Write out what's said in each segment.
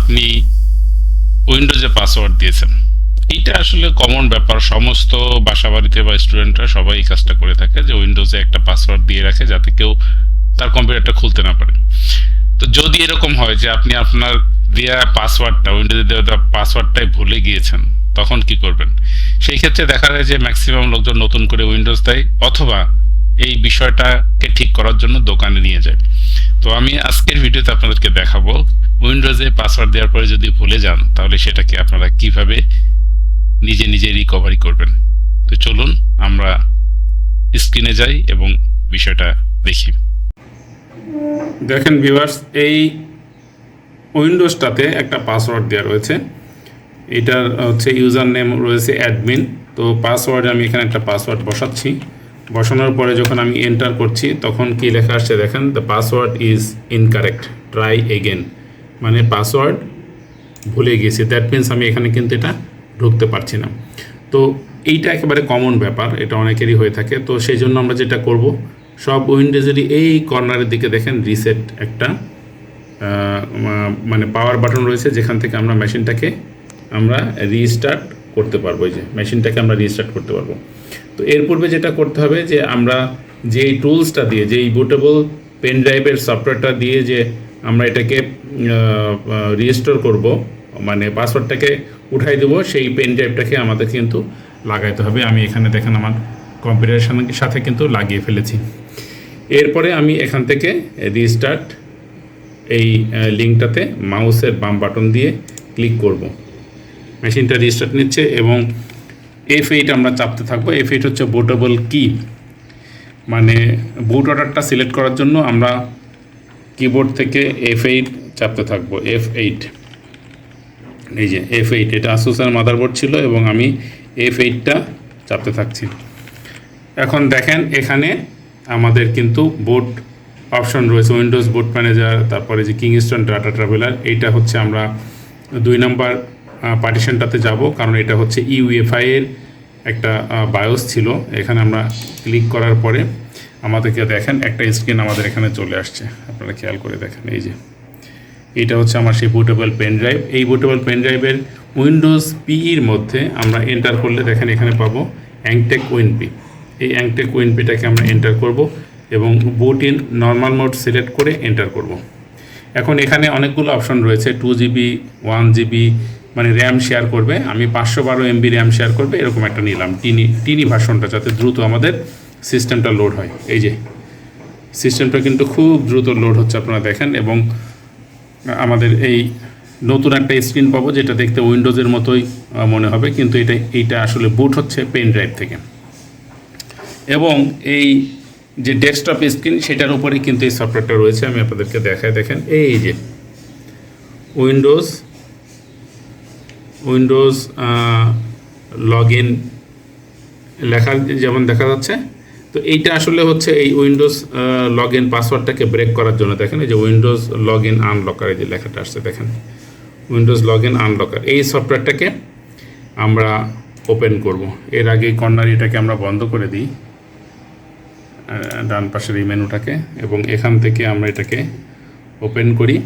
আপনি উইন্ডোজে পাসওয়ার্ড দিয়েছেন। এইটা আসলে কমন ব্যাপার, সমস্ত বাসাবাড়িতে বা স্টুডেন্টরা সবাই এই কাজটা করে থাকে যে উইন্ডোজে একটা পাসওয়ার্ড দিয়ে রাখে যাতে কেউ তার কম্পিউটারটা খুলতে না পারে। তো যদি এরকম হয় যে আপনি আপনার দেওয়া পাসওয়ার্ডটা, উইন্ডোজে দেওয়া পাসওয়ার্ডটাই ভুলে গিয়েছেন, তখন কি করবেন? সেই ক্ষেত্রে দেখা যায় যে ম্যাক্সিমাম লোকজন নতুন করে উইন্ডোজ দেয়, অথবা এই বিষয়টাকে ঠিক করার জন্য দোকানে নিয়ে যায়। তো আমি আজকের ভিডিওতে আপনাদেরকে দেখাবো উইন্ডোজে পাসওয়ার্ড দেওয়ার পরে যদি ভুলে যান তাহলে সেটাকে আপনারা কিভাবে নিজে নিজে রিকভারি করবেন। তো চলুন আমরা স্ক্রিনে যাই এবং বিষয়টা দেখি। দেখেন ভিউয়ার্স, এই উইন্ডোজটাতে একটা পাসওয়ার্ড দেওয়া রয়েছে। এটার হচ্ছে ইউজার নেম রয়েছে অ্যাডমিন। তো পাসওয়ার্ডে আমি এখানে একটা পাসওয়ার্ড বসাচ্ছি। বসানোর পরে যখন আমি এন্টার করছি তখন কি লেখা আসছে দেখেন, the password is incorrect, try again, মানে পাসওয়ার্ড ভুলে গেছি। দ্যাট মিনস আমি এখানে কিন্তু এটা ঢুকতে পারছি না। তো এইটা একেবারে কমন ব্যাপার, এটা অনেকেরই হয়ে থাকে। তো সেই জন্য আমরা যেটা করব, সব উইন্ডোজেরই এই কর্নারের দিকে দেখেন রিসেট একটা মানে পাওয়ার বাটন রয়েছে, যেখান থেকে আমরা মেশিনটাকে আমরা রিস্টার্ট করতে পারবো। এই যে মেশিনটাকে আমরা রিস্টার্ট করতে পারবো। তো এর পূর্বে যেটা করতে হবে যে আমরা যেই টুলসটা দিয়ে, যেই বুটেবল পেন ড্রাইভের সফটওয়্যারটা দিয়ে যে আমরা এটাকে রিস্টোর করব, মানে পাসওয়ার্ডটাকে উঠাই দেবো, সেই পেন ড্রাইভটাকে আমাদের কিন্তু লাগাইতে হবে। আমি এখানে দেখেন আমার কম্পিউটারের সাথে কিন্তু লাগিয়ে ফেলেছি। এরপরে আমি এখান থেকে রিস্টার্ট এই লিঙ্কটাতে মাউসের বাম বাটন দিয়ে ক্লিক করব। মেশিনটা রিস্টার্ট নিচ্ছে এবং F8 আমরা চাপতে থাকবো। F8 হচ্ছে বুটেবল কি, মানে বুট অর্ডারটা সিলেক্ট করার জন্য আমরা কিবোর্ড থেকে F8 চাপতে থাকবো। F8, এই যে F8, এটা আসুসের মাদারবোর্ড ছিল এবং আমি F8টা চাপতে থাকছি। এখন দেখেন এখানে আমাদের কিন্তু বুট অপশন রয়েছে, উইন্ডোজ বুট ম্যানেজার, তারপরে যে কিংস্টন ডাটা ট্রাভেলার। এইটা হচ্ছে আমরা 2 নম্বর পার্টিশনটাতে যাব, কারণ এটা হচ্ছে ইউএফআই এর একটা বায়োস ছিল। এখানে আমরা ক্লিক করার পরে আমাদেরকে দেখেন একটা স্ক্রিন আমাদের এখানে চলে আসছে, আপনারা খেয়াল করে দেখেন। এই যে এটা হচ্ছে আমার সেই বুটেবল পেন ড্রাইভ। এই বুটেবল পেন ড্রাইভের উইন্ডোজ পিইর মধ্যে আমরা এন্টার করলে দেখেন এখানে পাবো অ্যাংটেক উইনপি। এই অ্যাংটেক উইনপিটাকে আমরা এন্টার করব এবং বুট ইন নর্মাল মোড সিলেক্ট করে এন্টার করব। এখন এখানে অনেকগুলো অপশন রয়েছে, 2GB, 1GB, মানে র্যাম শেয়ার করবে। আমি 512 MB র্যাম শেয়ার করবে এরকম একটা নিলাম, টিনি ভার্সনটা, যাতে দ্রুত আমাদের সিস্টেমটা লোড হয়। এই যে সিস্টেমটা কিন্তু খুব দ্রুত লোড হচ্ছে, আপনারা দেখেন। এবং আমাদের এই নতুন একটা স্ক্রিন পাবো, যেটা দেখতে উইন্ডোজের মতোই মনে হবে, কিন্তু এইটা আসলে বুট হচ্ছে পেন ড্রাইভ থেকে। এবং এই যে ডেস্কটপ স্ক্রিন, সেটার উপরেই কিন্তু এই সফটওয়্যারটা রয়েছে। আমি আপনাদেরকে দেখাই, দেখেন এই যে উইন্ডোজ লগ ইন লেখা যেমন দেখা যাচ্ছে। তো এইটা আসলে হচ্ছে এই উইন্ডোজ লগ ইন পাসওয়ার্ডটাকে ব্রেক করার জন্য। দেখেন এই যে উইন্ডোজ লগ ইন আনলকার, এই যে লেখাটা আসছে দেখেন, উইন্ডোজ লগ ইন আনলকার। এই সফটওয়্যারটাকে আমরা ওপেন করব। এর আগে কর্নার এটাকে আমরা বন্ধ করে দিই, ডান পাশের এই মেনুটাকে, এবং এখান থেকে আমরা এটাকে ওপেন করি।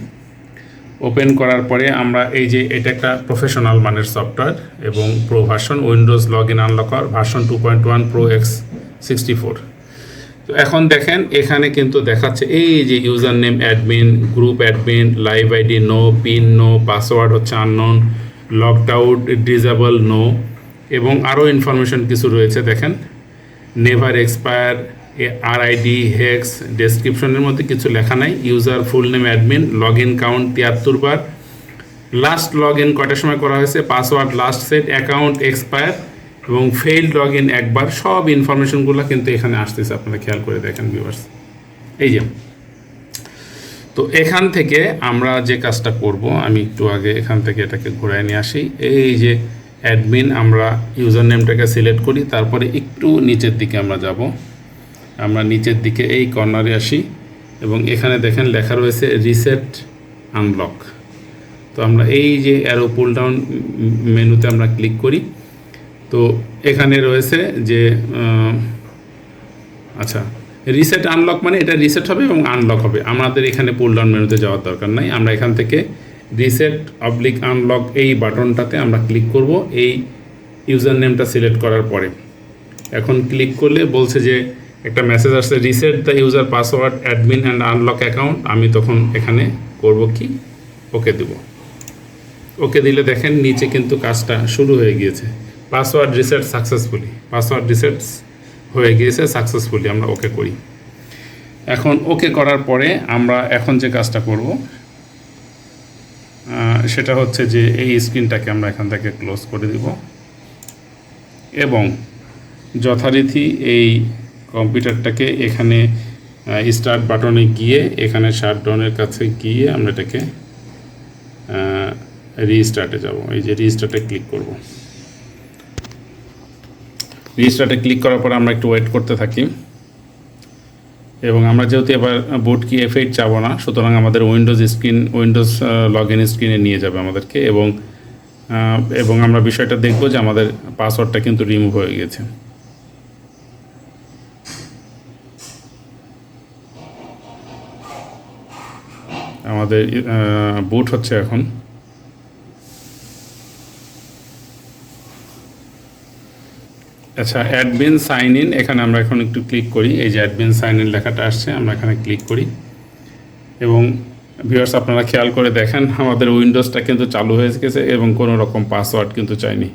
ওপেন করার পরে আমরা এই যে এটা একটা প্রফেশনাল মানের সফটওয়্যার এবং pro version, Windows log in unlocker version 2.1 Pro X64। তো এখন দেখেন এখানে কিন্তু দেখাচ্ছে এই যে user name admin, group admin, live ID no, pin no, password হচ্ছে unknown, locked out disable no, এবং আরও ইনফরমেশন কিছু রয়েছে দেখেন, নেভার এক্সপায়ার, আরআইডি, হেক্স, ডেসক্রিপশনের মধ্যে কিছু লেখা নাই। User full name admin, log in count 73 বার, লাস্ট লগ ইন কয়টার সময় করা হয়েছে, password last set, account expire এবং ফেইল্ড লগ ইন একবার। সব ইনফরমেশনগুলো কিন্তু এখানে আসতেছে, আপনারা খেয়াল করে দেখেন ভিউয়ার্স। এই যে, তো এখান থেকে আমরা যে কাজটা করব, আমি একটু আগে এখান থেকে এটাকে ঘোরায় নিয়ে আসি। এই যে অ্যাডমিন, আমরা ইউজার নেমটাকে সিলেক্ট করি, তারপরে একটু নিচের দিকে আমরা যাব। আমরা নিচের দিকে এই কর্নারে আসি এবং এখানে দেখেন লেখা রয়েছে রিসেট আনলক। তো আমরা এই যে অ্যারো পুল ডাউন মেনুতে আমরা ক্লিক করি। তো এখানে রয়েছে যে আচ্ছা, রিসেট আনলক মানে এটা রিসেট হবে এবং আনলক হবে। আমাদের এখানে পুল ডাউন মেনুতে যাওয়ার দরকার নাই, আমরা এখান থেকে রিসেট অবলিক আনলক এই বাটনটাতে আমরা ক্লিক করব এই ইউজার নেমটা সিলেক্ট করার পরে। এখন ক্লিক করলে বলছে যে একটা মেসেজ আসছে, reset the user password admin and unlock account. আমি তখন এখানে করব কি, ওকে দেব। ওকে দিলে দেখেন নিচে কিন্তু কাজটা শুরু হয়ে গিয়েছে, পাসওয়ার্ড রিসেট সাকসেসফুলি, পাসওয়ার্ড রিসেটস হয়ে গিয়েছে সাকসেসফুলি। আমরা ওকে করি। এখন ওকে করার পরে আমরা এখন যে কাজটা করব সেটা হচ্ছে যে এই স্ক্রিনটাকে আমরা এখান থেকে ক্লোজ করে দিব এবং যথারীতি এই কম্পিউটারটাকে এখানে স্টার্ট বাটনে গিয়ে এখানে শাটডাউনের কাছে গিয়ে আমরা এটাকে রিস্টার্টে যাব। এই যে রিস্টার্টে ক্লিক করব। রিস্টার্টে ক্লিক করার পর আমরা একটু ওয়েট করতে থাকি এবং আমরা যেহেতু এবার বুট কি F8 চাবো না, সুতরাং আমাদের উইন্ডোজ লগ ইন স্ক্রিনে নিয়ে যাবে আমাদেরকে এবং আমরা বিষয়টা দেখব যে আমাদের পাসওয়ার্ডটা কিন্তু রিমুভ হয়ে গেছে। আমাদের বুট হচ্ছে এখন। আচ্ছা, অ্যাডমিন সাইন ইন, এখানে আমরা এখন একটু ক্লিক করি। এই যে অ্যাডমিন সাইন ইন লেখাটা আসছে, আমরা এখানে ক্লিক করি এবং ভিউয়ার্স আপনারা খেয়াল করে দেখেন আমাদের উইন্ডোজটা কিন্তু চালু হয়ে গেছে এবং কোনো রকম পাসওয়ার্ড কিন্তু চাইনি।